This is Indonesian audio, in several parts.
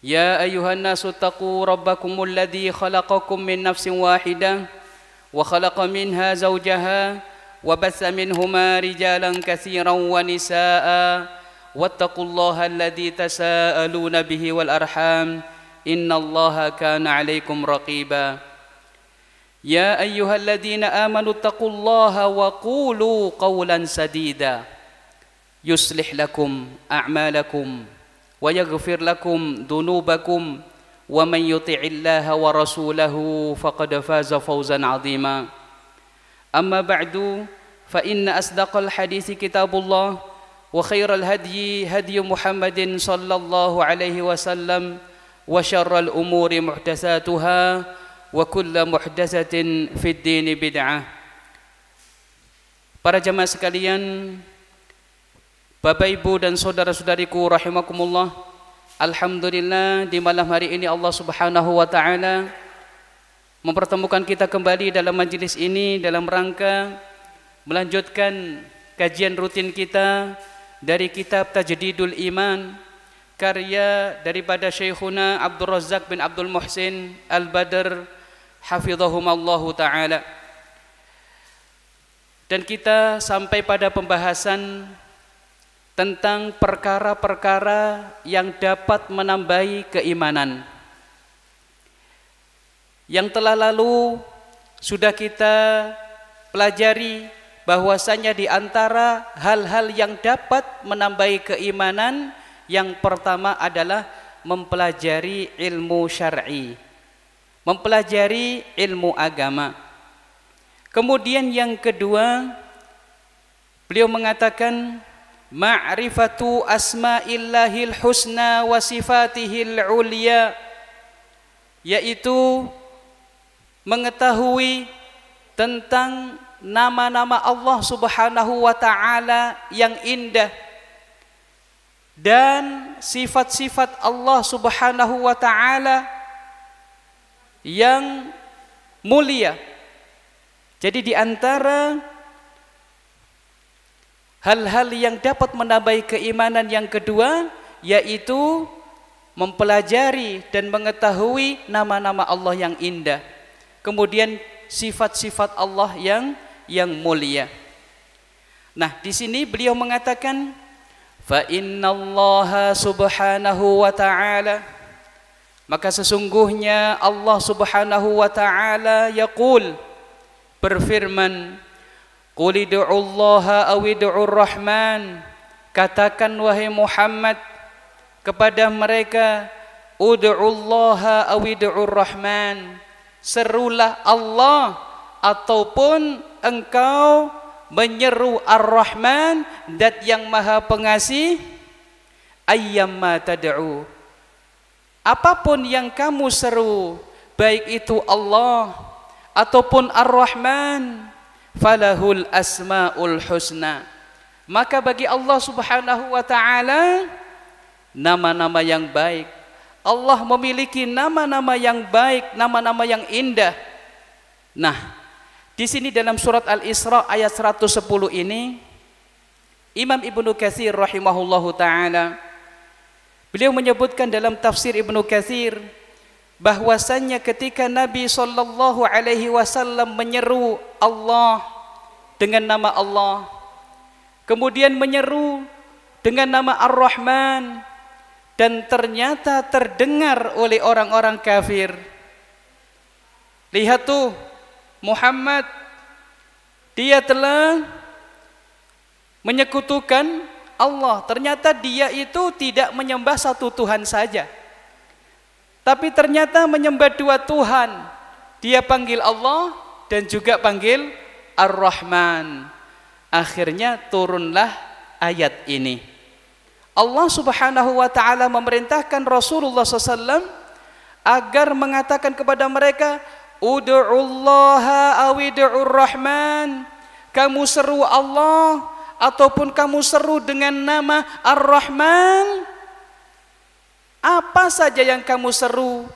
يا أيها الناس اتقوا ربكم الذي خلقكم من نفس واحدة وخلق منها زوجها وبث منهما رجالا كثيرا ونساء واتقوا الله الذي تساءلون به والأرحام إن الله كان عليكم رقيبا يا أيها الذين آمنوا اتقوا الله وقولوا قولا سديدا يصلح لكم أعمالكم ويغفر لكم ذنوبكم ومن يطع الله ورسوله فقد فاز فوزا عظيما أما بعد فإن أصدق الحديث كتاب الله وخير الهدي هدي محمد صلى الله عليه وسلم وشر الأمور محدثاتها وكل محدثة في الدين بدعة. Para jamaah sekalian, Bapak Ibu dan saudara-saudariku rahimakumullah, alhamdulillah di malam hari ini Allah Subhanahu wa taala mempertemukan kita kembali dalam majelis ini dalam rangka melanjutkan kajian rutin kita dari kitab Tajdidul Iman karya daripada Syekhuna Abdul Razak bin Abdul Muhsin Al-Badr hafizahumallahu taala. Dan kita sampai pada pembahasan tentang perkara-perkara yang dapat menambahi keimanan. Yang telah lalu sudah kita pelajari bahwasanya di antara hal-hal yang dapat menambahi keimanan yang pertama adalah mempelajari ilmu syar'i, mempelajari ilmu agama. Kemudian yang kedua, beliau mengatakan ma'rifatu asma'illahil husna wa sifatihil ulia, yaitu mengetahui tentang nama-nama Allah Subhanahu wa taala yang indah dan sifat-sifat Allah Subhanahu wa taala yang mulia. Jadi di antara hal-hal yang dapat menambahi keimanan yang kedua yaitu mempelajari dan mengetahui nama-nama Allah yang indah, kemudian sifat-sifat Allah yang mulia. Nah, di sini beliau mengatakan fa innallaha subhanahu wa ta'ala, maka sesungguhnya Allah Subhanahu wa ta'ala yaqul, berfirman, qul ud'ullaha aw ud'ur rahman, katakan wahai Muhammad kepada mereka, ud'ullaha aw ud'ur rahman, serulah Allah ataupun engkau menyeru Ar-Rahman, Dat yang Maha Pengasih. Ayyamma tad'u, apapun yang kamu seru, baik itu Allah ataupun Ar-Rahman, falahul asmaul husna, maka bagi Allah Subhanahu wa taala nama-nama yang baik. Allah memiliki nama-nama yang baik, nama-nama yang indah. Nah, di sini dalam surat Al-Isra ayat 110 ini Imam Ibnu Katsir rahimahullahu taala beliau menyebutkan dalam tafsir Ibnu Katsir bahwasannya ketika Nabi sallallahu alaihi wasallam menyeru Allah dengan nama Allah, kemudian menyeru dengan nama Ar-Rahman, dan ternyata terdengar oleh orang-orang kafir. Lihat tuh Muhammad, dia telah menyekutukan Allah. Ternyata dia itu tidak menyembah satu Tuhan saja, tapi ternyata menyembah dua Tuhan. Dia panggil Allah dan juga panggil Ar-Rahman. Akhirnya turunlah ayat ini. Allah Subhanahu wa ta'ala memerintahkan Rasulullah SAW agar mengatakan kepada mereka, ud'ullaha aw ud'ur rahman, kamu seru Allah ataupun kamu seru dengan nama Ar-Rahman. Apa saja yang kamu seru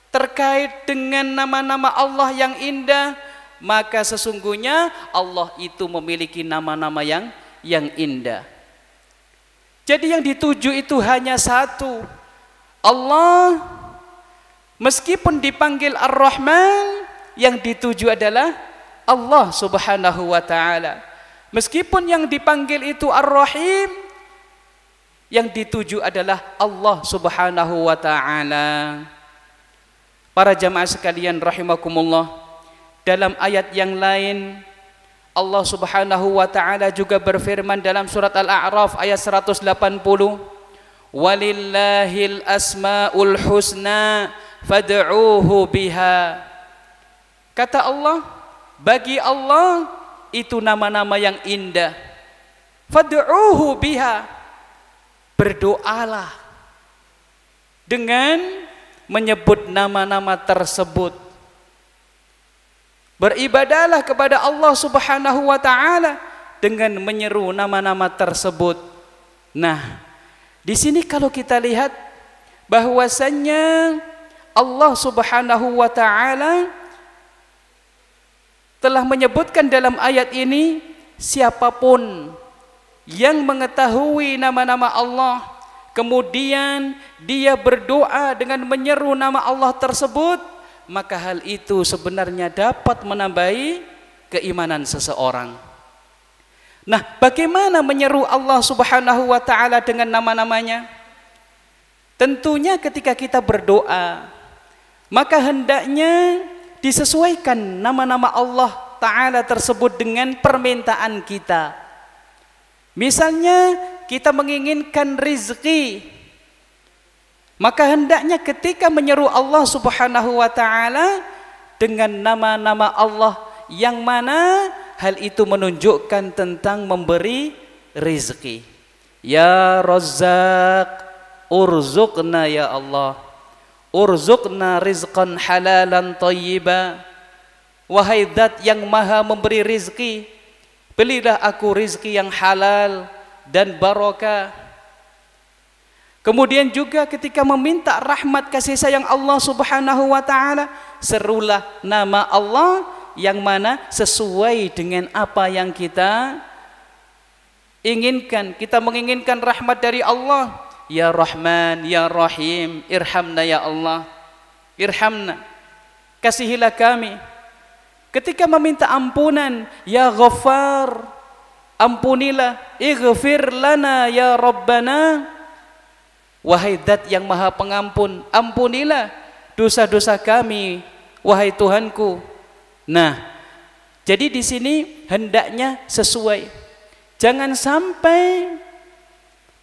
terkait dengan nama-nama Allah yang indah, maka sesungguhnya Allah itu memiliki nama-nama yang indah. Jadi yang dituju itu hanya satu, Allah meskipun dipanggil Ar-Rahman, yang dituju adalah Allah Subhanahu wa taala. Meskipun yang dipanggil itu Ar-Rahim, yang dituju adalah Allah Subhanahu wa taala. Para jamaah sekalian rahimakumullah, dalam ayat yang lain Allah Subhanahu wa taala juga berfirman dalam surat Al-A'raf ayat 180, walillahil asmaul husna fad'uuhu biha. Kata Allah, bagi Allah itu nama-nama yang indah. Fad'uuhu biha, berdoalah dengan menyebut nama-nama tersebut. Beribadahlah kepada Allah Subhanahu wa taala dengan menyeru nama-nama tersebut. Nah, di sini kalau kita lihat bahwasannya Allah Subhanahu wa taala telah menyebutkan dalam ayat ini, siapapun yang mengetahui nama-nama Allah kemudian dia berdoa dengan menyeru nama Allah tersebut, maka hal itu sebenarnya dapat menambahi keimanan seseorang. Nah, bagaimana menyeru Allah Subhanahu wa taala dengan nama-namanya? Tentunya ketika kita berdoa, maka hendaknya disesuaikan nama-nama Allah taala tersebut dengan permintaan kita. Misalnya kita menginginkan rizki, maka hendaknya ketika menyeru Allah Subhanahu wa taala dengan nama-nama Allah yang mana hal itu menunjukkan tentang memberi rizki. Ya Razzaq, urzuqna ya Allah, urzuqna rizqan halalan thayyiba. Wahai Zat yang maha memberi rizki, berilah aku rizki yang halal dan barokah. Kemudian juga ketika meminta rahmat kasih sayang Allah Subhanahu wa taala, serulah nama Allah yang mana sesuai dengan apa yang kita inginkan. Kita menginginkan rahmat dari Allah, ya Rahman, ya Rahim, irhamna ya Allah, irhamna, kasihilah kami. Ketika meminta ampunan, ya Ghaffar, ampunilah, ighfir lana ya Rabbana, wahai Zat yang maha pengampun, ampunilah dosa-dosa kami, wahai Tuhanku. Nah, jadi di sini hendaknya sesuai. Jangan sampai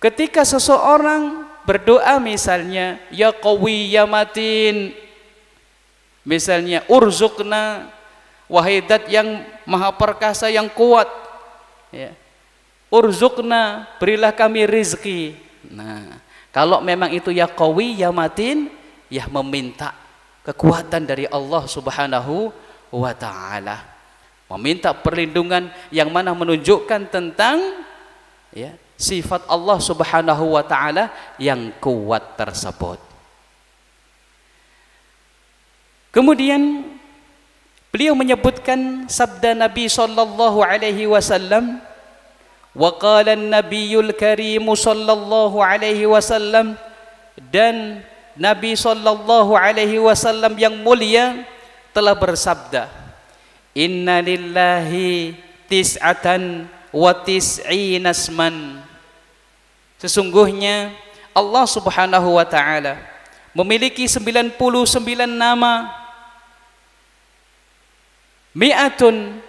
ketika seseorang berdoa misalnya, ya Qawi ya Matin, misalnya urzuqna, wahai Zat yang maha perkasa yang kuat, ya, urzuqna, berilah kami rizki. Nah, kalau memang itu ya Qawi ya Matin, ya meminta kekuatan dari Allah Subhanahu wa taala, meminta perlindungan yang mana menunjukkan tentang ya sifat Allah Subhanahu wa taala yang kuat tersebut. Kemudian beliau menyebutkan sabda Nabi sallallahu alaihi wasallam, wa qala an-nabiyul karim sallallahu alaihi wasallam, dan Nabi sallallahu alaihi wasallam yang mulia telah bersabda, inna lillahi tis'atan wa tis'ina asman, sesungguhnya Allah Subhanahu wa taala memiliki 99 nama, mi'atan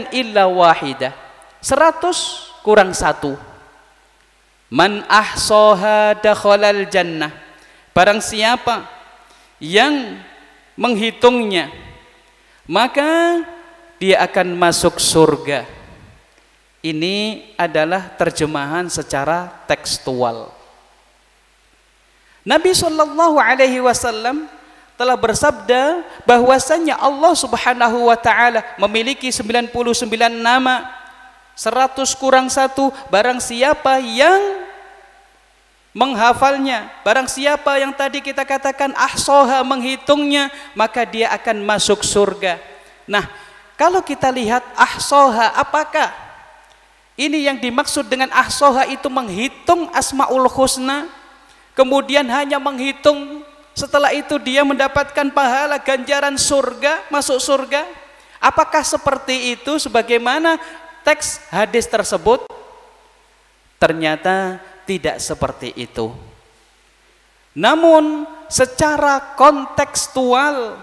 illa wahidah, 100 kurang 1. Man ahsaha dakhalal jannah, barang siapa yang menghitungnya maka dia akan masuk surga. Ini adalah terjemahan secara tekstual. Nabi sallallahu alaihi wasallam telah bersabda bahwasanya Allah Subhanahu wa taala memiliki 99 nama, 100 kurang 1, barang siapa yang menghafalnya, barang siapa yang tadi kita katakan ahsoha, menghitungnya, maka dia akan masuk surga. Nah, kalau kita lihat ahsoha, apakah ini yang dimaksud dengan ahsoha itu menghitung asmaul husna, kemudian hanya menghitung setelah itu dia mendapatkan pahala ganjaran surga, masuk surga? Apakah seperti itu sebagaimana teks hadis tersebut? Ternyata tidak seperti itu. Namun secara kontekstual,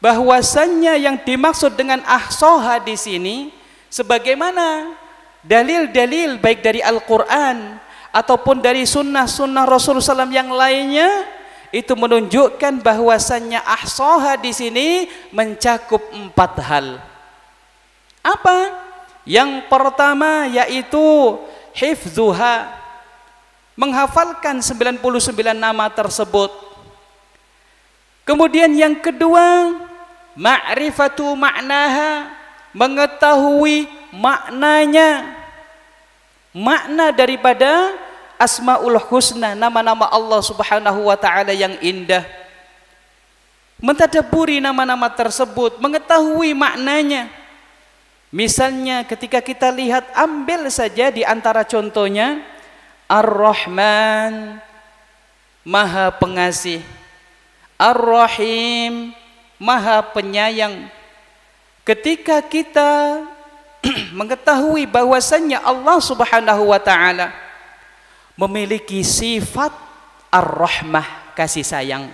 bahwasannya yang dimaksud dengan ahsoha di sini sebagaimana dalil-dalil baik dari Al-Quran ataupun dari sunnah-sunnah Rasulullah SAW yang lainnya, itu menunjukkan bahwasannya ahsoha di sini mencakup 4 hal. Apa? Yang pertama yaitu hifzuha, menghafalkan 99 nama tersebut. Kemudian yang kedua, ma'rifatu ma'naha, mengetahui maknanya, makna daripada Asmaul Husna, nama-nama Allah Subhanahu wa taala yang indah. Mentadabburi nama-nama tersebut, mengetahui maknanya. Misalnya ketika kita lihat, ambil saja di antara contohnya, Ar-Rahman, Maha Pengasih, Ar-Rahim, Maha Penyayang. Ketika kita mengetahui bahwasannya Allah Subhanahu wa taala memiliki sifat Ar-Rahmah, kasih sayang.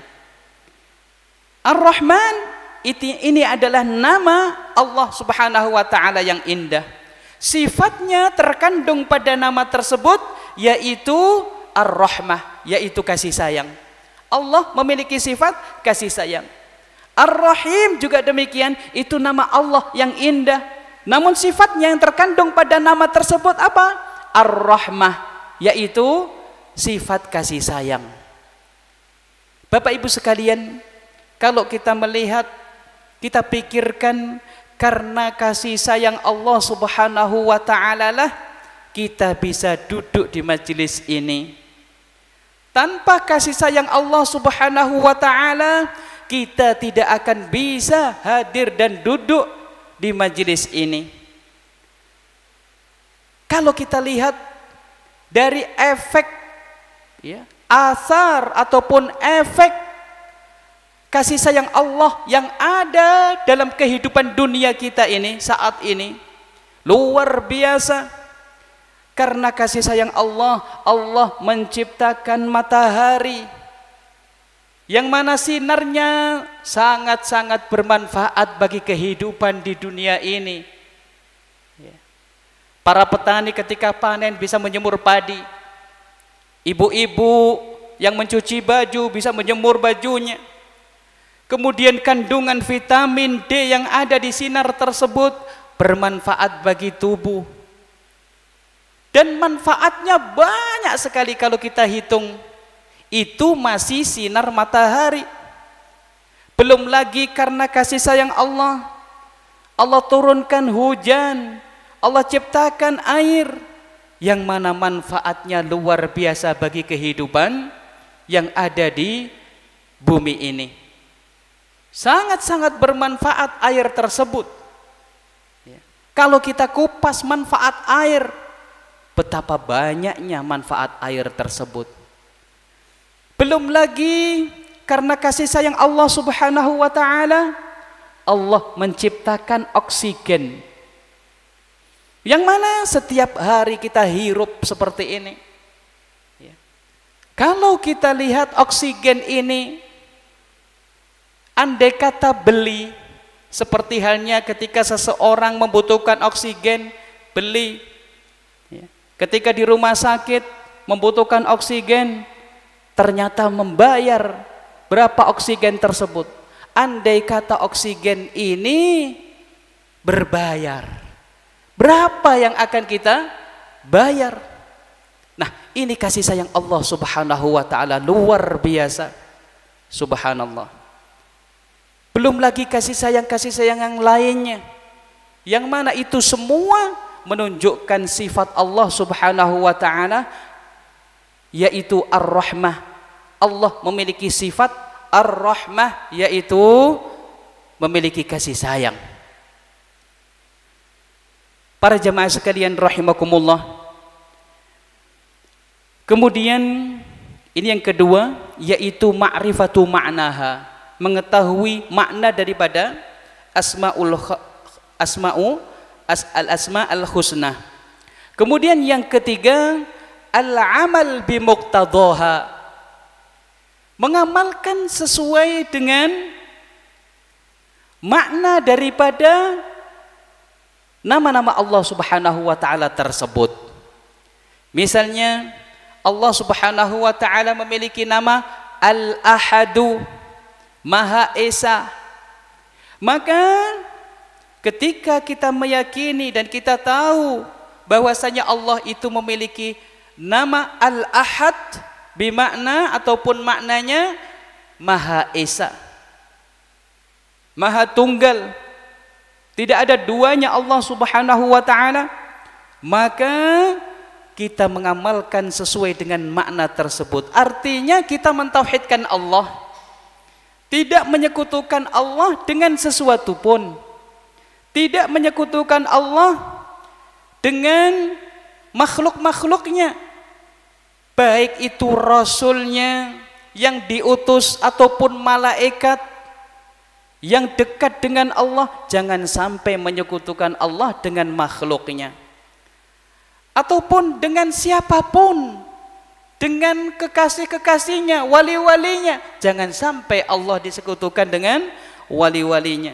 Ar-Rahman ini adalah nama Allah Subhanahu wa taala yang indah. Sifatnya terkandung pada nama tersebut yaitu Ar-Rahmah, yaitu kasih sayang. Allah memiliki sifat kasih sayang. Ar-Rahim juga demikian, itu nama Allah yang indah. Namun sifatnya yang terkandung pada nama tersebut apa? Ar-Rahmah, yaitu sifat kasih sayang. Bapak Ibu sekalian, kalau kita melihat, kita pikirkan, karena kasih sayang Allah Subhanahu wa taala lah kita bisa duduk di majelis ini. Tanpa kasih sayang Allah Subhanahu wa taala, kita tidak akan bisa hadir dan duduk di majelis ini. Kalau kita lihat dari efek, ya, asar ataupun efek kasih sayang Allah yang ada dalam kehidupan dunia kita ini saat ini, luar biasa. Karena kasih sayang Allah, Allah menciptakan matahari yang mana sinarnya sangat-sangat bermanfaat bagi kehidupan di dunia ini. Para petani ketika panen bisa menjemur padi. Ibu-ibu yang mencuci baju bisa menjemur bajunya. Kemudian kandungan vitamin D yang ada di sinar tersebut bermanfaat bagi tubuh. Dan manfaatnya banyak sekali kalau kita hitung. Itu masih sinar matahari. Belum lagi karena kasih sayang Allah, Allah turunkan hujan, Allah ciptakan air yang mana manfaatnya luar biasa bagi kehidupan yang ada di bumi ini. Sangat-sangat bermanfaat air tersebut. Kalau kita kupas manfaat air, betapa banyaknya manfaat air tersebut. Belum lagi karena kasih sayang Allah Subhanahu wa taala, Allah menciptakan oksigen yang mana setiap hari kita hirup seperti ini. Kalau kita lihat oksigen ini, andai kata beli, seperti halnya ketika seseorang membutuhkan oksigen, beli. Ketika di rumah sakit membutuhkan oksigen, ternyata membayar berapa oksigen tersebut. Andai kata oksigen ini berbayar, berapa yang akan kita bayar? Nah, ini kasih sayang Allah Subhanahu wa taala luar biasa. Subhanallah. Belum lagi kasih sayang yang lainnya, yang mana itu semua menunjukkan sifat Allah Subhanahu wa taala, yaitu Ar-Rahmah. Allah memiliki sifat Ar-Rahmah, yaitu memiliki kasih sayang. Para jamaah sekalian rahimakumullah. Kemudian Ini yang kedua, yaitu ma'rifatu ma'naha, mengetahui makna daripada al-asma al-husna. Kemudian yang ketiga, al-amal bimuqtadhaha, mengamalkan sesuai dengan makna daripada nama-nama Allah Subhanahu wa taala tersebut. Misalnya Allah Subhanahu wa taala memiliki nama Al-Ahadu, Maha Esa. Maka ketika kita meyakini dan kita tahu bahwasanya Allah itu memiliki nama Al-Ahad, bimakna ataupun maknanya Maha Esa, Maha Tunggal, tidak ada duanya Allah Subhanahu wa taala, maka kita mengamalkan sesuai dengan makna tersebut. Artinya kita mentauhidkan Allah, tidak menyekutukan Allah dengan sesuatu pun, tidak menyekutukan Allah dengan makhluk-makhluknya, baik itu rasulnya yang diutus ataupun malaikat yang dekat dengan Allah. Jangan sampai menyekutukan Allah dengan makhluknya ataupun dengan siapapun, dengan kekasih-kekasihnya, wali-walinya. Jangan sampai Allah disekutukan dengan wali-walinya,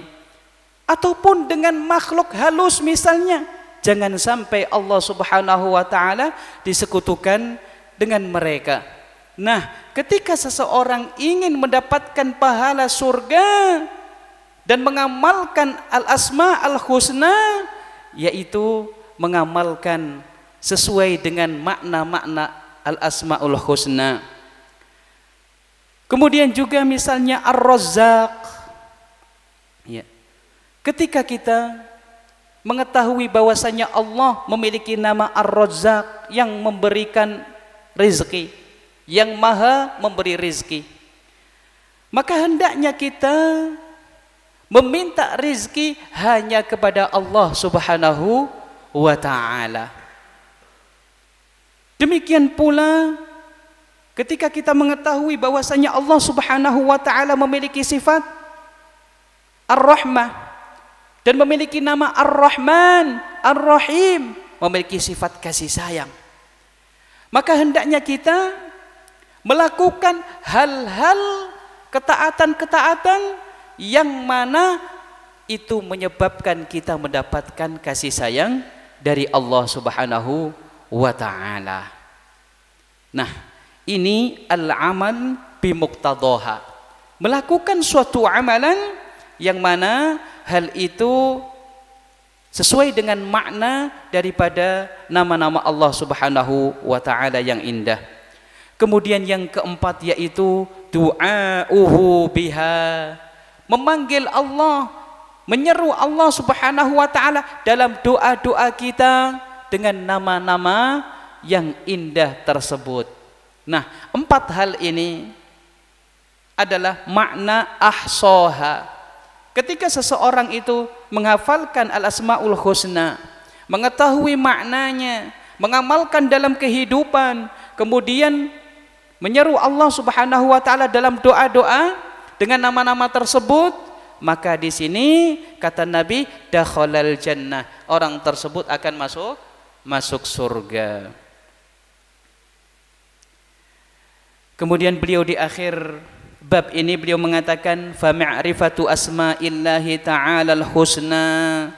ataupun dengan makhluk halus misalnya. Jangan sampai Allah Subhanahu wa taala disekutukan dengan mereka. Nah, ketika seseorang ingin mendapatkan pahala surga dan mengamalkan al-asma al-husna, yaitu mengamalkan sesuai dengan makna-makna al-asmaul husna. Kemudian juga misalnya Ar-Razzaq, ya. Ketika kita mengetahui bahwasanya Allah memiliki nama Ar-Razzaq, yang memberikan rezeki, yang maha memberi rezeki, maka hendaknya kita meminta rezeki hanya kepada Allah Subhanahu wa taala. Demikian pula ketika kita mengetahui bahwasanya Allah Subhanahu wa taala memiliki sifat Ar-Rahmah dan memiliki nama Ar-Rahman, Ar-Rahim, memiliki sifat kasih sayang, maka hendaknya kita melakukan hal-hal ketaatan-ketaatan yang mana itu menyebabkan kita mendapatkan kasih sayang dari Allah Subhanahu wa ta'ala. Nah, ini al-amal bimuqtadhaha, melakukan suatu amalan yang mana hal itu sesuai dengan makna daripada nama-nama Allah Subhanahu wa ta'ala yang indah. Kemudian yang keempat yaitu du'a'uhu biha, memanggil Allah, menyeru Allah Subhanahu wa ta'ala dalam doa-doa kita dengan nama-nama yang indah tersebut. Nah, empat hal ini adalah makna ahsoha. Ketika seseorang itu menghafalkan al-asmaul husna, mengetahui maknanya, mengamalkan dalam kehidupan, kemudian menyeru Allah Subhanahu wa ta'ala dalam doa-doa dengan nama-nama tersebut, maka di sini kata Nabi, dakhalal jannah, orang tersebut akan masuk surga. Kemudian beliau di akhir bab ini beliau mengatakan fa ma'rifatu asma'illahi ta'ala al-husna.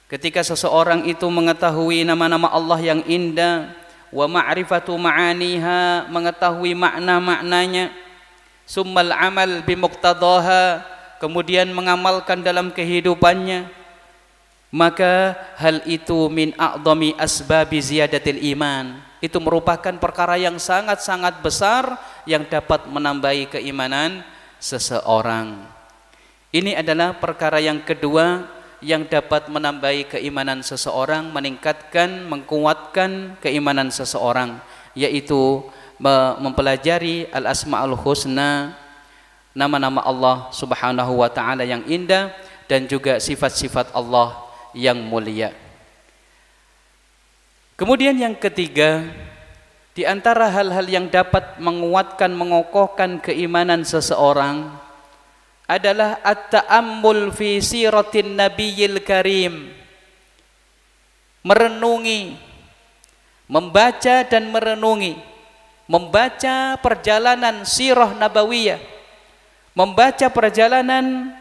Ketika seseorang itu mengetahui nama-nama Allah yang indah, wa ma'rifatu ma'aniha, mengetahui makna-maknanya, summal amal bimuqtadaha, kemudian mengamalkan dalam kehidupannya, maka hal itu min a'dhami asbabi ziyadatil iman, itu merupakan perkara yang sangat-sangat besar yang dapat menambahi keimanan seseorang. Ini adalah perkara yang kedua yang dapat menambahi keimanan seseorang, meningkatkan, menguatkan keimanan seseorang, yaitu mempelajari al-asmaul husna, nama-nama Allah Subhanahu wa ta'ala yang indah, dan juga sifat-sifat Allah yang mulia. Kemudian yang ketiga, Di antara hal-hal yang dapat menguatkan, mengokohkan keimanan seseorang adalah at-ta'ammul fi siratin nabiyil karim. Merenungi, membaca dan merenungi, membaca perjalanan sirah nabawiyah, membaca perjalanan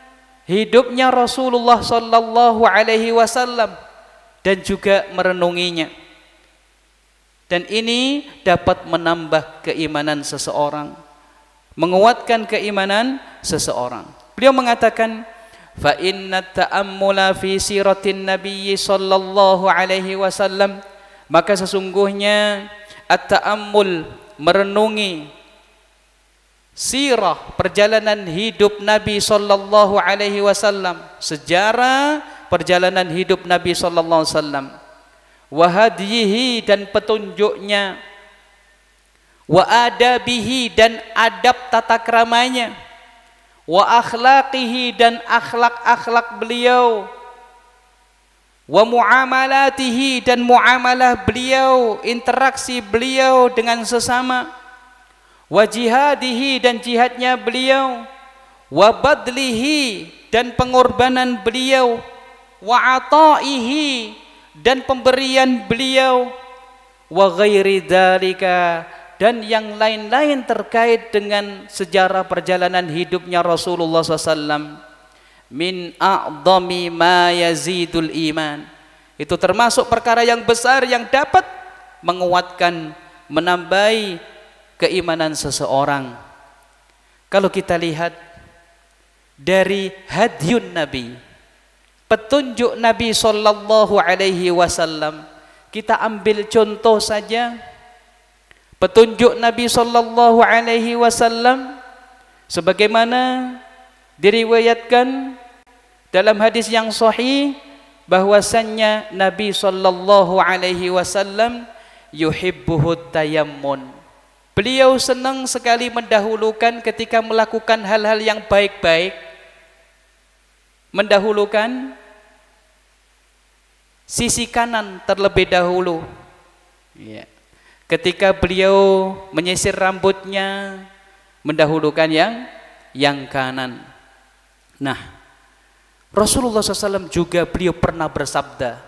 hidupnya Rasulullah sallallahu alaihi wasallam dan juga merenunginya. Dan ini dapat menambah keimanan seseorang, menguatkan keimanan seseorang. Beliau mengatakan, fa inna ta'ammula fi siratin nabiyyi sallallahu alaihi wasallam, maka sesungguhnya at-ta'ammul, merenungi sirah, perjalanan hidup Nabi sallallahu alaihi wasallam, sejarah perjalanan hidup Nabi sallallahu alaihi wasallam, wa hadihi, dan petunjuknya, wa adabihi, dan adab tata keramanya, wa akhlaqihi, dan akhlak-akhlak beliau, wa muamalatihi, dan muamalah beliau, interaksi beliau dengan sesama, wa jihadihi, dan jihadnya beliau, wa badlihi, dan pengorbanan beliau, wa ataihi, dan pemberian beliau, wa ghairi dzalika, dan yang lain-lain terkait dengan sejarah perjalanan hidupnya Rasulullah SAW, min a'dhami ma yazidul iman, itu termasuk perkara yang besar yang dapat menguatkan, menambahi keimanan seseorang. Kalau kita lihat dari hadyun Nabi, petunjuk Nabi sallallahu alaihi wasallam, kita ambil contoh saja petunjuk Nabi sallallahu alaihi wasallam sebagaimana diriwayatkan dalam hadis yang sahih bahwasannya Nabi sallallahu alaihi wasallam yuhibbuhut tayammun. Beliau senang sekali mendahulukan ketika melakukan hal-hal yang baik-baik, mendahulukan sisi kanan terlebih dahulu. Ya. Ketika beliau menyisir rambutnya, mendahulukan yang kanan. Nah, Rasulullah SAW juga beliau pernah bersabda.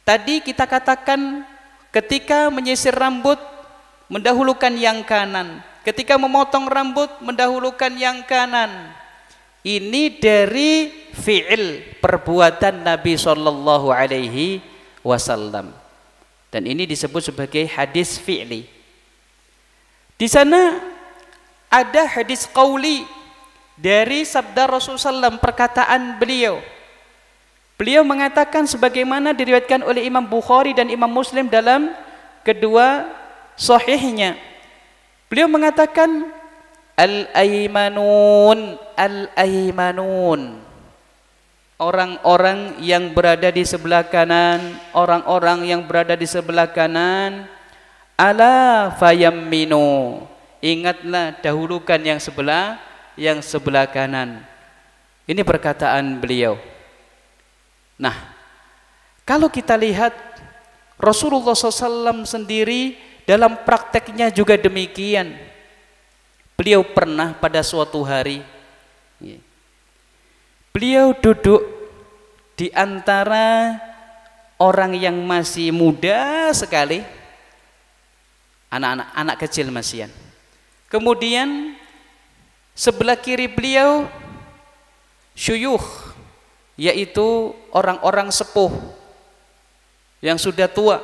Tadi kita katakan ketika menyisir rambut mendahulukan yang kanan, ketika memotong rambut mendahulukan yang kanan. Ini dari fi'il, perbuatan Nabi sallallahu alaihi wasallam. Dan ini disebut sebagai hadis fi'li. Di sana ada hadis qauli dari sabda Rasulullah SAW, perkataan beliau. Beliau mengatakan sebagaimana diriwayatkan oleh Imam Bukhari dan Imam Muslim dalam kedua sahihnya. Beliau mengatakan al-aymanun, al-aymanun, orang-orang yang berada di sebelah kanan, orang-orang yang berada di sebelah kanan, ala fayamminu, ingatlah dahulukan yang sebelah kanan. Ini perkataan beliau. Nah, kalau kita lihat Rasulullah SAW sendiri dalam prakteknya juga demikian. Beliau pernah pada suatu hari, beliau duduk di antara orang yang masih muda sekali, anak kecil masihan. Kemudian sebelah kiri beliau syuyukh, yaitu orang-orang sepuh yang sudah tua.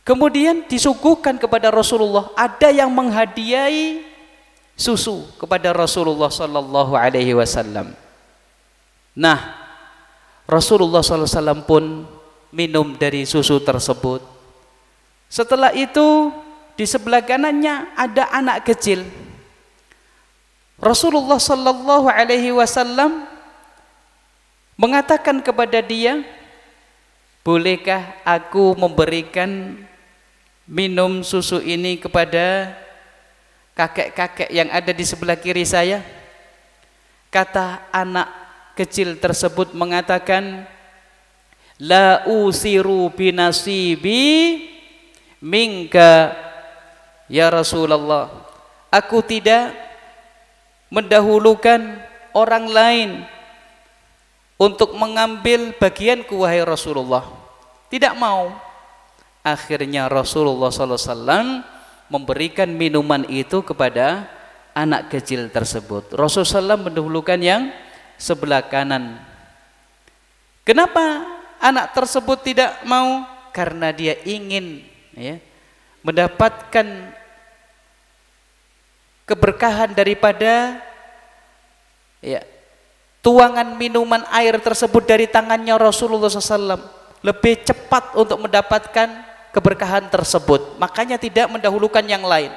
Kemudian disuguhkan kepada Rasulullah, ada yang menghadiahi susu kepada Rasulullah sallallahu alaihi wasallam. Nah, Rasulullah sallallahu alaihi wasallam pun minum dari susu tersebut. Setelah itu di sebelah kanannya ada anak kecil. Rasulullah sallallahu alaihi wasallam mengatakan kepada dia, bolehkah aku memberikan minum susu ini kepada kakek-kakek yang ada di sebelah kiri saya? Kata anak kecil tersebut mengatakan, la usiru binasibi minka ya Rasulullah. Aku tidak mendahulukan orang lain untuk mengambil bagianku wahai Rasulullah. Tidak mau. Akhirnya Rasulullah SAW memberikan minuman itu kepada anak kecil tersebut. Rasulullah SAW mendahulukan yang sebelah kanan. Kenapa anak tersebut tidak mau? Karena dia ingin mendapatkan keberkahan daripada tuangan minuman air tersebut dari tangannya Rasulullah SAW. Lebih cepat untuk mendapatkan keberkahan tersebut, makanya tidak mendahulukan yang lain.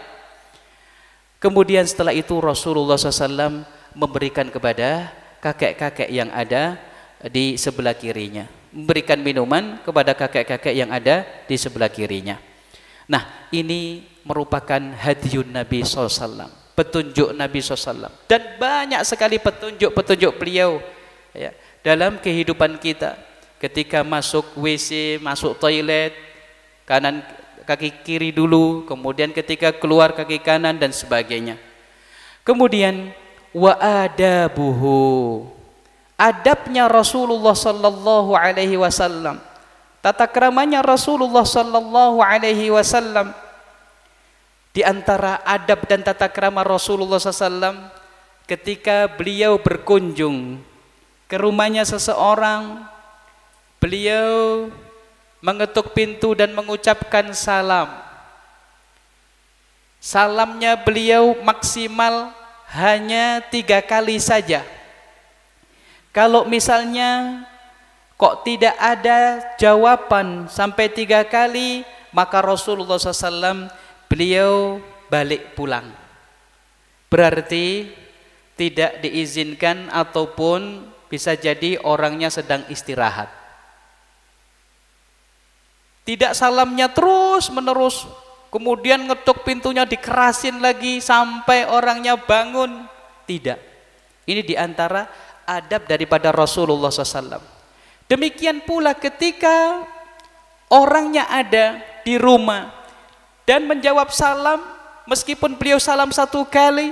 Kemudian setelah itu Rasulullah SAW memberikan kepada kakek-kakek yang ada di sebelah kirinya, memberikan minuman kepada kakek-kakek yang ada di sebelah kirinya. Nah, ini merupakan hadiun Nabi SAW, petunjuk Nabi SAW, dan banyak sekali petunjuk-petunjuk beliau dalam kehidupan kita. Ketika masuk WC, masuk toilet, kanan kaki kiri dulu, kemudian ketika keluar kaki kanan dan sebagainya. Kemudian wa adabuhu, adabnya Rasulullah sallallahu alaihi wasallam, tata keramanya Rasulullah sallallahu alaihi wasallam. Di antara adab dan tata krama Rasulullah SAW, ketika beliau berkunjung ke rumahnya seseorang, beliau mengetuk pintu dan mengucapkan salam. Salamnya beliau maksimal hanya 3 kali saja. Kalau misalnya kok tidak ada jawaban sampai 3 kali, maka Rasulullah SAW beliau balik pulang. Berarti tidak diizinkan ataupun bisa jadi orangnya sedang istirahat. Tidak salamnya terus menerus, kemudian ngetuk pintunya dikerasin lagi sampai orangnya bangun. Tidak. Ini diantara adab daripada Rasulullah SAW. Demikian pula ketika orangnya ada di rumah dan menjawab salam, meskipun beliau salam 1 kali,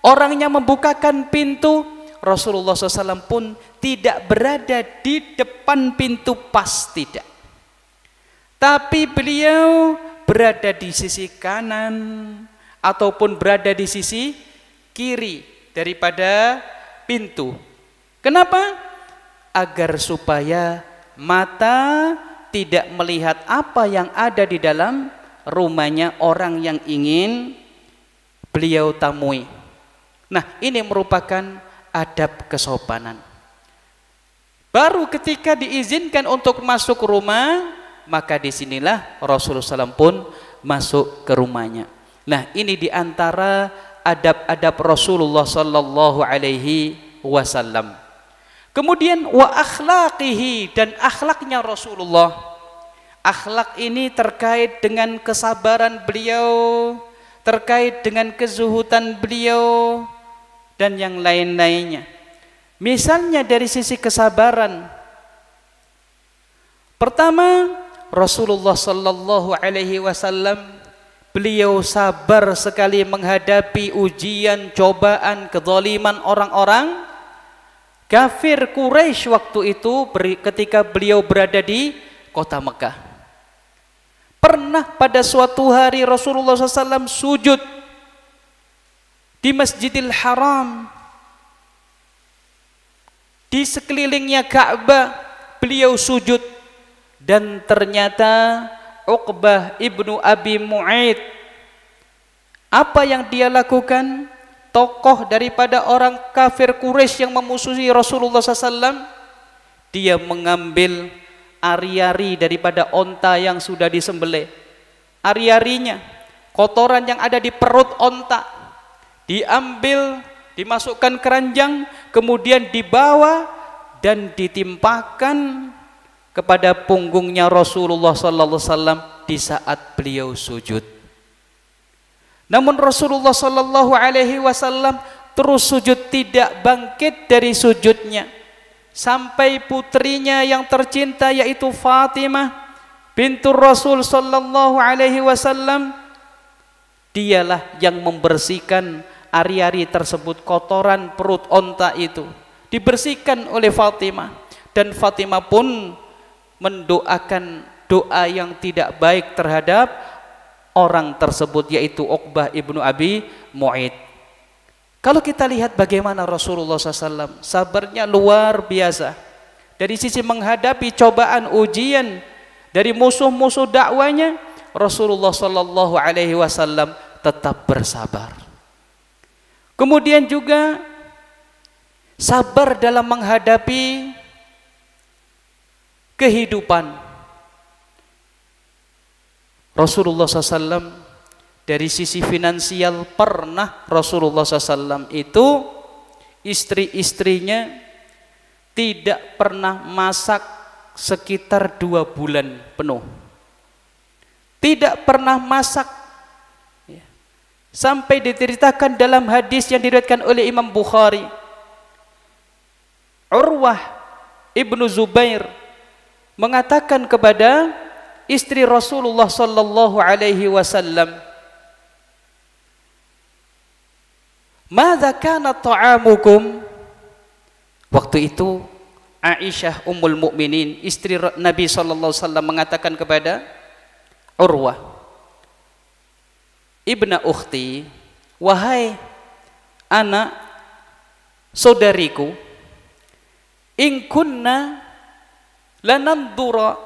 orangnya membukakan pintu, Rasulullah SAW pun tidak berada di depan pintu pas, tidak. Tapi beliau berada di sisi kanan ataupun berada di sisi kiri daripada pintu. Kenapa? Agar supaya mata tidak melihat apa yang ada di dalam rumahnya orang yang ingin beliau tamui. Nah, ini merupakan adab kesopanan. Baru ketika diizinkan untuk masuk rumah, maka disinilah Rasulullah SAW pun masuk ke rumahnya. Nah, ini diantara adab-adab Rasulullah Sallallahu Alaihi Wasallam. Kemudian wa akhlaqihi, dan akhlaknya Rasulullah. Akhlak ini terkait dengan kesabaran beliau, terkait dengan kezuhudan beliau, dan yang lain-lainnya. Misalnya dari sisi kesabaran, pertama, Rasulullah Sallallahu Alaihi Wasallam beliau sabar sekali menghadapi ujian, cobaan, kezaliman orang-orang kafir Quraisy waktu itu ketika beliau berada di kota Mekah. Pernah pada suatu hari Rasulullah SAW sujud di Masjidil Haram, di sekelilingnya Ka'bah beliau sujud. Dan ternyata Uqbah ibnu Abi Mu'aid, apa yang dia lakukan? Tokoh daripada orang kafir Quraisy yang memusuhi Rasulullah SAW, dia mengambil ari-ari daripada onta yang sudah disembelih. Ari-arinya, kotoran yang ada di perut onta, diambil, dimasukkan keranjang, kemudian dibawa dan ditimpakan kepada punggungnya Rasulullah SAW di saat beliau sujud. Namun Rasulullah SAW terus sujud, tidak bangkit dari sujudnya, sampai putrinya yang tercinta yaitu Fatimah bintur Rasul sallallahu alaihi wasallam, dialah yang membersihkan ari-ari tersebut, kotoran perut onta itu dibersihkan oleh Fatimah, dan Fatimah pun mendoakan doa yang tidak baik terhadap orang tersebut, yaitu Uqbah ibnu Abi Mu'id. Kalau kita lihat bagaimana Rasulullah SAW sabarnya luar biasa dari sisi menghadapi cobaan ujian dari musuh-musuh dakwanya, Rasulullah Sallallahu Alaihi Wasallam tetap bersabar. Kemudian juga sabar dalam menghadapi kehidupan. Rasulullah SAW dari sisi finansial pernah Rasulullah SAW itu istri-istrinya tidak pernah masak sekitar 2 bulan penuh. Tidak pernah masak. Sampai diceritakan dalam hadis yang diriwayatkan oleh Imam Bukhari, Urwah ibnu Zubair mengatakan kepada istri Rasulullah sallallahu alaihi wasallam, "Madza kana ta'amukum?" Waktu itu Aisyah Ummul Mukminin, istri Nabi sallallahu alaihi wasallam, mengatakan kepada Urwah, "Ibna ukhti, wahai anak saudariku, in kunna lananduru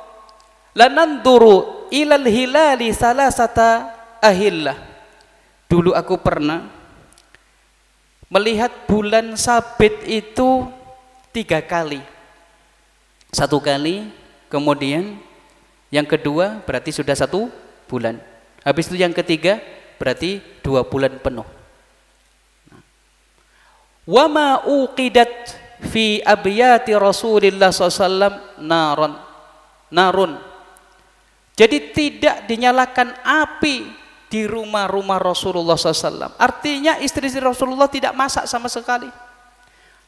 ilal hilali salasata ahillah." Dulu aku pernah melihat bulan sabit itu 3 kali. 1 kali, kemudian yang kedua berarti sudah 1 bulan. Habis itu yang ketiga berarti 2 bulan penuh. Wa ma uqidat fi abyati Rasulillah SAW narun. Jadi tidak dinyalakan api di rumah-rumah Rasulullah SAW. Artinya istri-istri Rasulullah tidak masak sama sekali.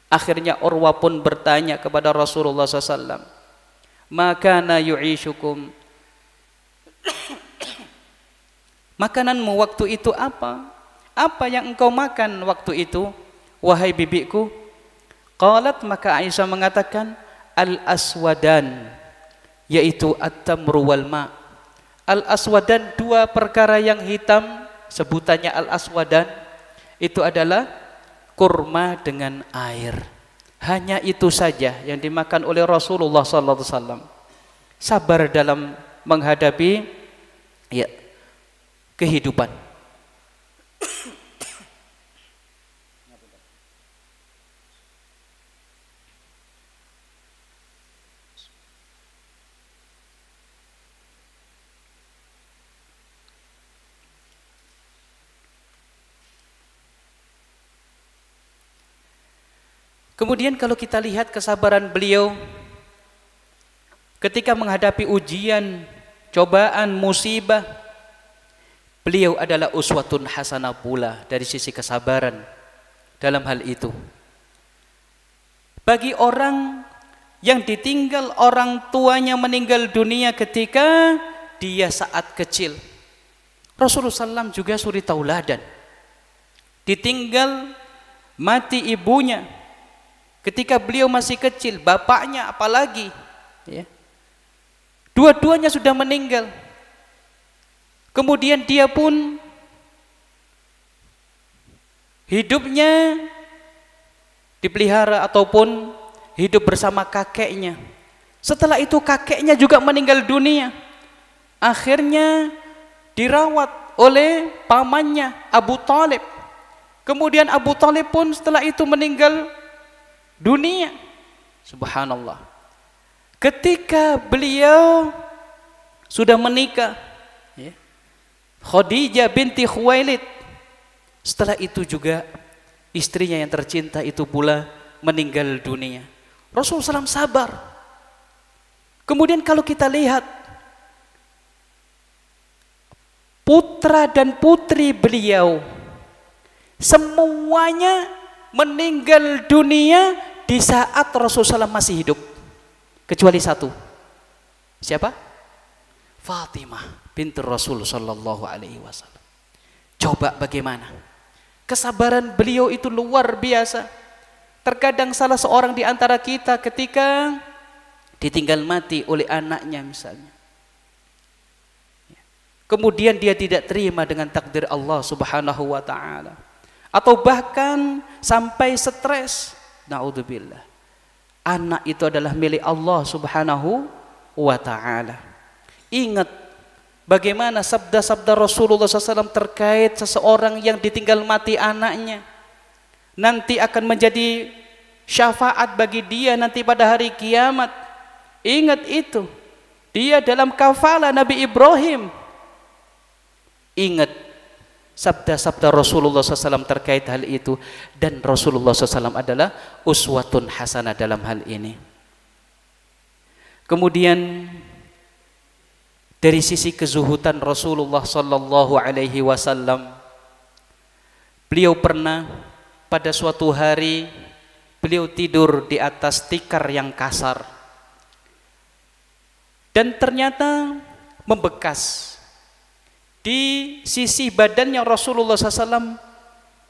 Akhirnya Urwa pun bertanya kepada Rasulullah SAW, "Makana yu'ishukum?" Makananmu waktu itu apa? Apa yang engkau makan waktu itu, wahai bibiku? Qalat, maka Aisyah mengatakan, al-aswadan, yaitu at-tamru wal ma'. Al-aswadan, 2 perkara yang hitam, sebutannya al-aswadan, itu adalah kurma dengan air. Hanya itu saja yang dimakan oleh Rasulullah SAW. Sabar dalam menghadapi kehidupan. Kemudian kalau kita lihat kesabaran beliau ketika menghadapi ujian, cobaan, musibah, beliau adalah uswatun hasanah pula dari sisi kesabaran dalam hal itu. Bagi orang yang ditinggal orang tuanya meninggal dunia ketika dia saat kecil, Rasulullah SAW juga suri tauladan. Ditinggal mati ibunya ketika beliau masih kecil, bapaknya apalagi, ya. Dua-duanya sudah meninggal. Kemudian dia pun hidupnya dipelihara ataupun hidup bersama kakeknya. Setelah itu kakeknya juga meninggal dunia. Akhirnya dirawat oleh pamannya Abu Thalib. Kemudian Abu Thalib pun setelah itu meninggal dunia. Subhanallah. Ketika beliau sudah menikah, ya, Khadijah binti Khuwailid, setelah itu juga istrinya yang tercinta itu pula meninggal dunia. Rasulullah SAW sabar. Kemudian kalau kita lihat putra dan putri beliau semuanya meninggal dunia di saat Rasulullah SAW masih hidup, kecuali 1. Siapa? Fatimah binti Rasul sallallahu alaihi wasallam. Coba bagaimana? Kesabaran beliau itu luar biasa. Terkadang salah seorang di antara kita ketika ditinggal mati oleh anaknya misalnya, kemudian dia tidak terima dengan takdir Allah subhanahu wa ta'ala, atau bahkan sampai stres, na'udzubillah. Anak itu adalah milik Allah subhanahu wa ta'ala. Ingat bagaimana sabda-sabda Rasulullah SAW terkait seseorang yang ditinggal mati anaknya, nanti akan menjadi syafaat bagi dia nanti pada hari kiamat. Ingat itu, dia dalam kafalah Nabi Ibrahim. Ingat sabda-sabda Rasulullah SAW terkait hal itu, dan Rasulullah SAW adalah uswatun hasanah dalam hal ini. Kemudian dari sisi kezuhudan Rasulullah Sallallahu Alaihi Wasallam, beliau pernah pada suatu hari beliau tidur di atas tikar yang kasar dan ternyata membekas di sisi badannya Rasulullah SAW,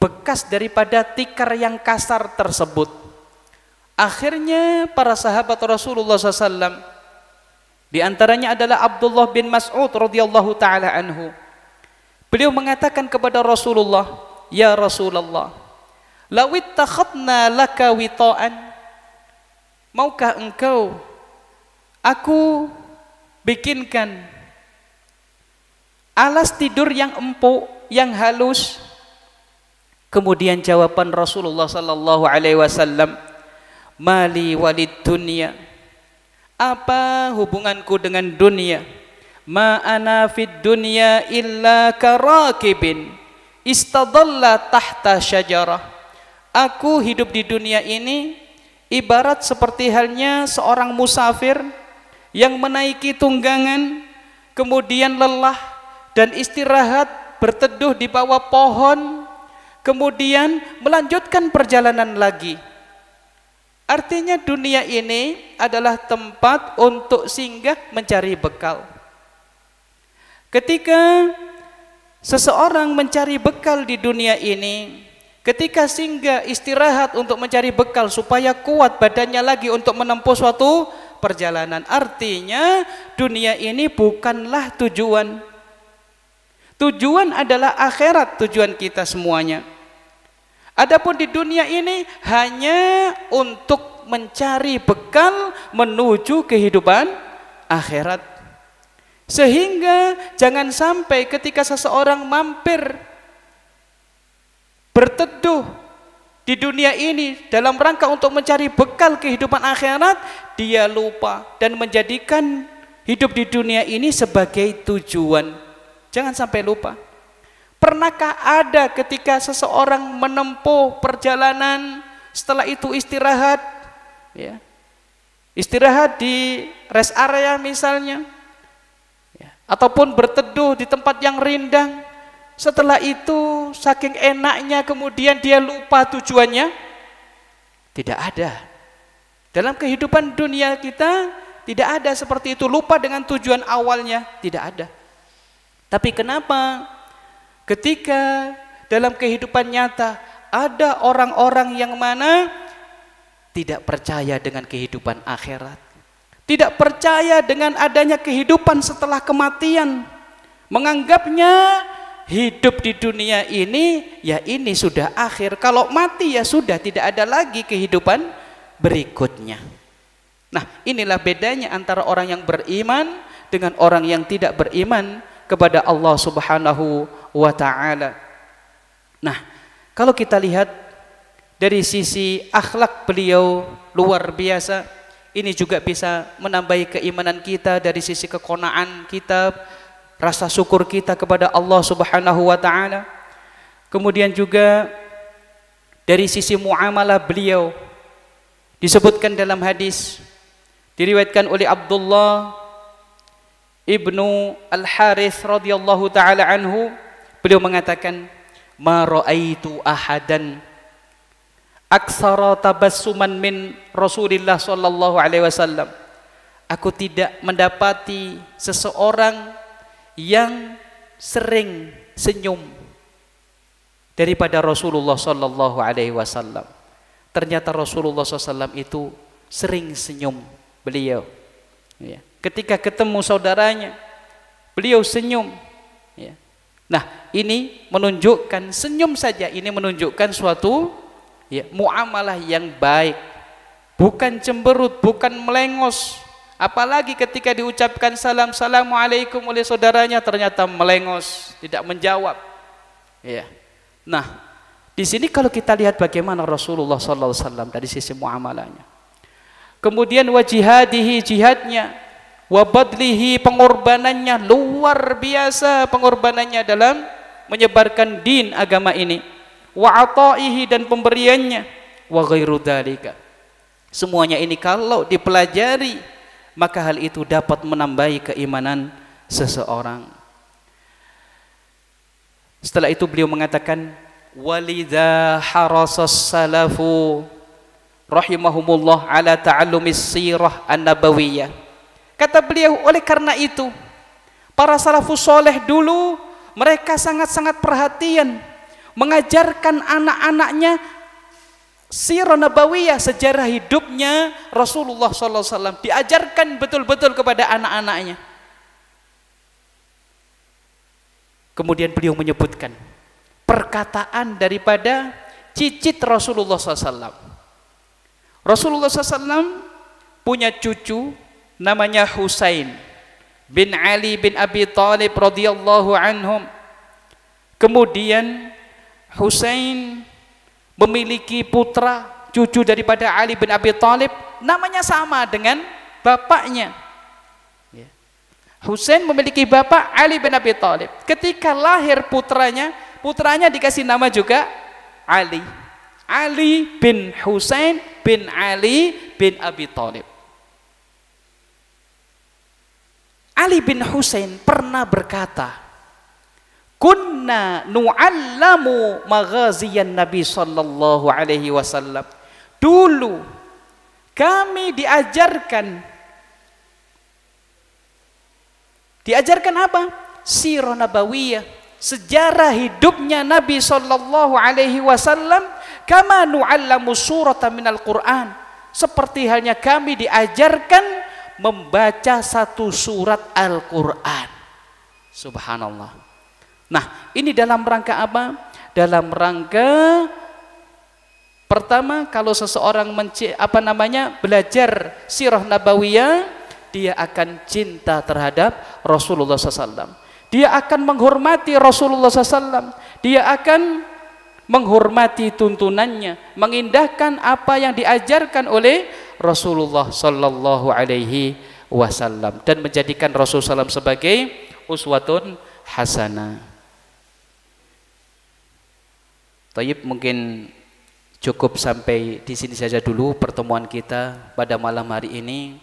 bekas daripada tikar yang kasar tersebut. Akhirnya para sahabat Rasulullah SAW, di antaranya adalah Abdullah bin Mas'ud radhiyallahu taala anhu, beliau mengatakan kepada Rasulullah, "Ya Rasulullah, law ittakhadna laka wita'an, maukah engkau aku bikinkan alas tidur yang empuk, yang halus?" Kemudian jawaban Rasulullah sallallahu alaihi wasallam, "Mali walid dunya, apa hubunganku dengan dunia? Ma ana fid dunya illa karakibin istadalla tahta syajarah." Aku hidup di dunia ini ibarat seperti halnya seorang musafir yang menaiki tunggangan, kemudian lelah dan istirahat berteduh di bawah pohon, kemudian melanjutkan perjalanan lagi. Artinya dunia ini adalah tempat untuk singgah mencari bekal. Ketika seseorang mencari bekal di dunia ini, ketika singgah istirahat untuk mencari bekal supaya kuat badannya lagi untuk menempuh suatu perjalanan, artinya dunia ini bukanlah tujuan. Tujuan adalah akhirat, tujuan kita semuanya. Adapun di dunia ini hanya untuk mencari bekal menuju kehidupan akhirat. Sehingga jangan sampai ketika seseorang mampir berteduh di dunia ini dalam rangka untuk mencari bekal kehidupan akhirat, dia lupa dan menjadikan hidup di dunia ini sebagai tujuan. Jangan sampai lupa. Pernahkah ada ketika seseorang menempuh perjalanan, setelah itu istirahat, ya, istirahat di rest area misalnya, ya, ataupun berteduh di tempat yang rindang, setelah itu saking enaknya kemudian dia lupa tujuannya? Tidak ada. Dalam kehidupan dunia kita tidak ada seperti itu, lupa dengan tujuan awalnya, tidak ada. Tapi kenapa ketika dalam kehidupan nyata ada orang-orang yang mana tidak percaya dengan kehidupan akhirat, tidak percaya dengan adanya kehidupan setelah kematian, menganggapnya hidup di dunia ini ya ini sudah akhir, kalau mati ya sudah, tidak ada lagi kehidupan berikutnya. Nah, inilah bedanya antara orang yang beriman dengan orang yang tidak beriman kepada Allah Subhanahu wa ta'ala. Nah, kalau kita lihat dari sisi akhlak beliau luar biasa, ini juga bisa menambahi keimanan kita dari sisi keqanaatan kita, rasa syukur kita kepada Allah Subhanahu wa ta'ala. Kemudian juga dari sisi muamalah beliau, disebutkan dalam hadis diriwayatkan oleh Abdullah ibnu Al-Harith radhiyallahu ta'ala anhu, beliau mengatakan, "Ma ra'aitu ahadan aktsara tabassuman min Rasulillah sallallahu alaihi wasallam aku tidak mendapati seseorang yang sering senyum daripada Rasulullah sallallahu alaihi wasallam. Ternyata Rasulullah SAW itu sering senyum beliau. Ya. Ketika ketemu saudaranya, beliau senyum. Ya. Nah, ini menunjukkan senyum saja. Ini menunjukkan suatu muamalah yang baik. Bukan cemberut, bukan melengos. Apalagi ketika diucapkan salam, assalamualaikum oleh saudaranya, ternyata melengos, tidak menjawab. Ya. Nah, di sini kalau kita lihat bagaimana Rasulullah SAW dari sisi muamalahnya. Kemudian wa jihadihi, jihadnya, wa badlihi, pengorbanannya luar biasa, pengorbanannya dalam menyebarkan din agama ini. Wa ataihi, dan pemberiannya, wa ghairu dzalika. Semuanya ini kalau dipelajari, maka hal itu dapat menambahi keimanan seseorang. Setelah itu beliau mengatakan, walidha harasas salafu rahimahumullah ala ta'allumis sirah an-nabawiyah. Kata beliau, oleh karena itu para salafus soleh dulu mereka sangat-sangat perhatian mengajarkan anak-anaknya sirah nabawiyah, sejarah hidupnya Rasulullah SAW, diajarkan betul-betul kepada anak-anaknya. Kemudian beliau menyebutkan perkataan daripada cicit Rasulullah SAW. Rasulullah SAW punya cucu namanya Husain bin Ali bin Abi Thalib radhiyallahu anhum. Kemudian Husain memiliki putra, cucu daripada Ali bin Abi Thalib, namanya sama dengan bapaknya. Husain memiliki bapak Ali bin Abi Thalib. Ketika lahir putranya dikasih nama juga Ali. Ali bin Husain bin Ali bin Abi Thalib. Ali bin Husain pernah berkata, kunna nu'allamu maghaziyan Nabi sallallahu alaihi wasallam. Dulu kami diajarkan apa? Sirah nabawiyah, sejarah hidupnya Nabi sallallahu alaihi wasallam, kama nu'allamu suratan minal Qur'an, seperti halnya kami diajarkan membaca satu surat Al-Qur'an. Subhanallah. Nah, ini dalam rangka apa? Dalam rangka pertama, kalau seseorang belajar sirah nabawiyah, dia akan cinta terhadap Rasulullah SAW. Dia akan menghormati Rasulullah SAW. Dia akan menghormati tuntunannya, mengindahkan apa yang diajarkan oleh Rasulullah Sallallahu Alaihi Wasallam, dan menjadikan Rasulullah SAW sebagai uswatun hasanah. Tayyib, mungkin cukup sampai di sini saja dulu pertemuan kita pada malam hari ini.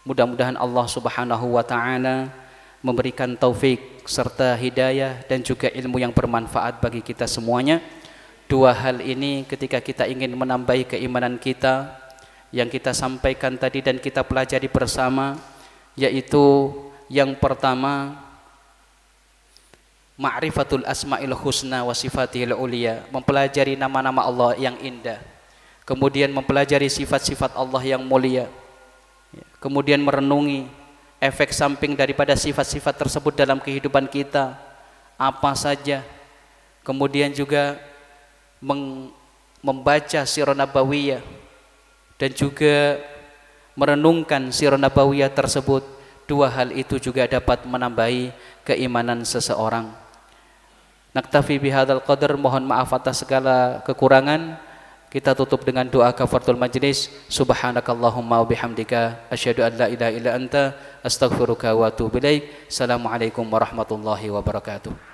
Mudah-mudahan Allah Subhanahu wa taala memberikan taufik serta hidayah dan juga ilmu yang bermanfaat bagi kita semuanya. Dua hal ini ketika kita ingin menambahi keimanan kita yang kita sampaikan tadi dan kita pelajari bersama, yaitu yang pertama, ma'rifatul asma'il husna wa sifatihil ulia, mempelajari nama-nama Allah yang indah, kemudian mempelajari sifat-sifat Allah yang mulia, kemudian merenungi efek samping daripada sifat-sifat tersebut dalam kehidupan kita apa saja, kemudian juga membaca sirah nabawiyah dan juga merenungkan sirah nabawiyah tersebut. Dua hal itu juga dapat menambahi keimanan seseorang. Naktafi bihadzal qadar, mohon maaf atas segala kekurangan. Kita tutup dengan doa kafaratul majlis. Subhanakallahumma wa bihamdika asyhadu an la ilaha illa anta astaghfiruka wa atubu ilaik. Assalamualaikum warahmatullahi wabarakatuh.